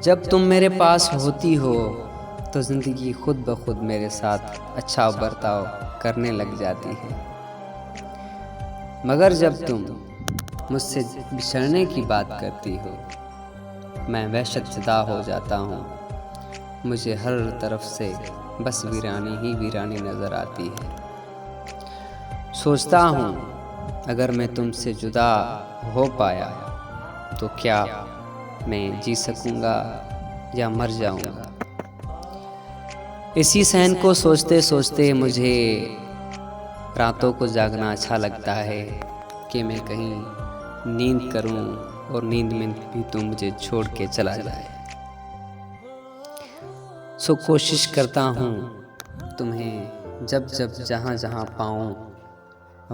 जब तुम मेरे पास होती हो तो ज़िंदगी खुद ब खुद मेरे साथ अच्छा बर्ताव करने लग जाती है, मगर जब तुम मुझसे बिछड़ने की बात करती हो मैं वहशत ज़दा हो जाता हूँ। मुझे हर तरफ से बस वीरानी ही वीरानी नज़र आती है। सोचता हूँ अगर मैं तुमसे जुदा हो पाया तो क्या मैं जी सकूँगा या मर जाऊँगा। इसी सहन को सोचते सोचते मुझे रातों को जागना अच्छा लगता है कि मैं कहीं नींद करूं और नींद में भी तुम मुझे छोड़ के चला जाए। सो कोशिश करता हूं तुम्हें जब जब जहां जहां पाऊं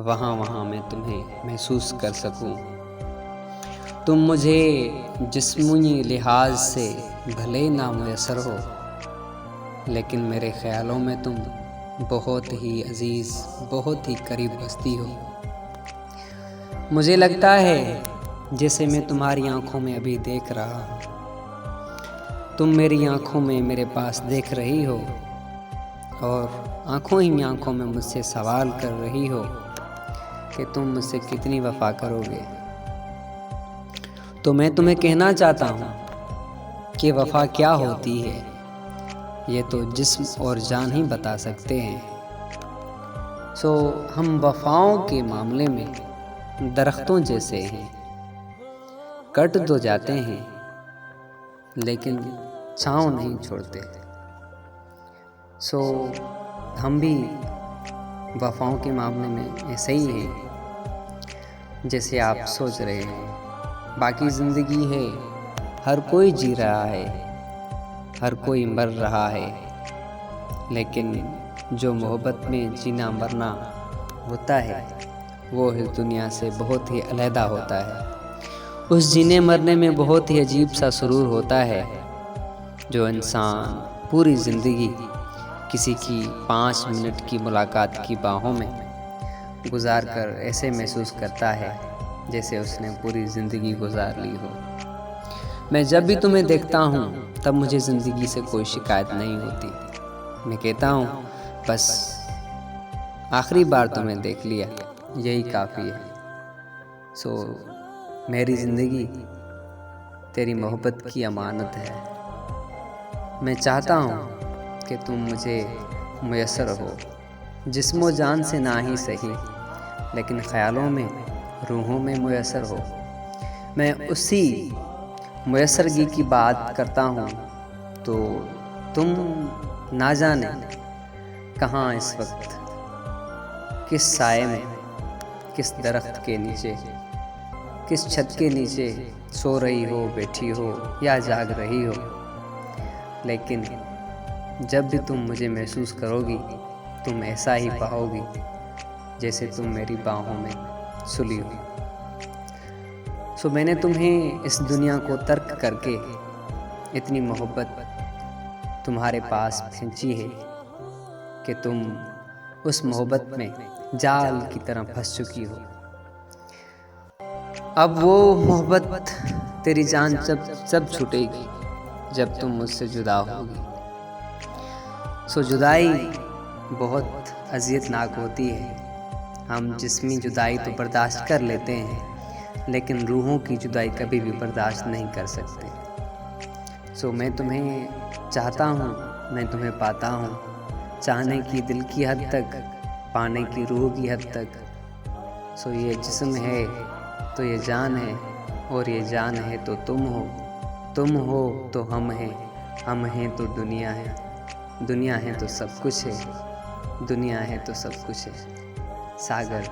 वहां वहां मैं तुम्हें महसूस कर सकूं। तुम मुझे जिस्मानी लिहाज से भले ना मुयस्सर हो, लेकिन मेरे ख्यालों में तुम बहुत ही अजीज, बहुत ही करीब बसती हो। मुझे लगता है जैसे मैं तुम्हारी आंखों में अभी देख रहा हूँ, तुम मेरी आंखों में मेरे पास देख रही हो और आंखों ही आंखों में मुझसे सवाल कर रही हो कि तुम मुझसे कितनी वफा करोगे। तो मैं तुम्हें कहना चाहता हूँ कि वफा क्या होती है ये तो जिस्म और जान ही बता सकते हैं। सो हम वफाओं के मामले में दरख्तों जैसे हैं, कट तो जाते हैं लेकिन छाँव नहीं छोड़ते। सो हम भी वफाओं के मामले में ऐसे ही हैं जैसे आप सोच रहे हैं। बाकी ज़िंदगी है, हर कोई जी रहा है, हर कोई मर रहा है, लेकिन जो मोहब्बत में जीना मरना होता है वो इस दुनिया से बहुत ही अलहदा होता है। उस जीने मरने में बहुत ही अजीब सा सुरूर होता है जो इंसान पूरी ज़िंदगी किसी की 5 मिनट की मुलाकात की बाहों में गुजार कर ऐसे महसूस करता है जैसे उसने पूरी ज़िंदगी गुजार ली हो। मैं जब भी तुम्हें देखता हूँ तब मुझे ज़िंदगी से कोई शिकायत नहीं होती। मैं कहता हूँ बस आखिरी बार तुम्हें देख लिया, यही काफ़ी है। सो मेरी ज़िंदगी तेरी मोहब्बत की अमानत है। मैं चाहता हूँ कि तुम मुझे मुयस्सर हो, जिस्मो जान से ना ही सही लेकिन ख़यालों में, रूहों में मुयस्सर हो। मैं उसी मुयस्सरगी की बात करता हूँ तो तुम ना जाने कहाँ इस वक्त, किस साए में, किस दरख्त के नीचे, किस छत के नीचे सो रही हो, बैठी हो या जाग रही हो। लेकिन जब भी तुम मुझे महसूस करोगी तुम ऐसा ही पाओगी जैसे तुम मेरी बाहों में सुली हो। सो मैंने तुम्हें इस दुनिया को तर्क करके इतनी मोहब्बत तुम्हारे पास खींची है कि तुम उस मोहब्बत में जाल की तरह फंस चुकी हो। अब वो मोहब्बत तेरी जान जब छूटेगी जब तुम मुझसे जुदा होगी। सो जुदाई बहुत अज़ियतनाक होती है। हम जिस्मी जुदाई तो बर्दाश्त कर लेते हैं लेकिन रूहों की जुदाई कभी भी बर्दाश्त नहीं कर सकते। सो मैं तुम्हें चाहता हूँ, मैं तुम्हें पाता हूँ, चाहने की दिल की हद तक, पाने की रूह की हद तक। सो ये जिस्म है तो ये जान है और ये जान है तो तुम हो तो हम हैं तो दुनिया है, दुनिया है तो सब कुछ है, दुनिया है तो सब कुछ है। सागर।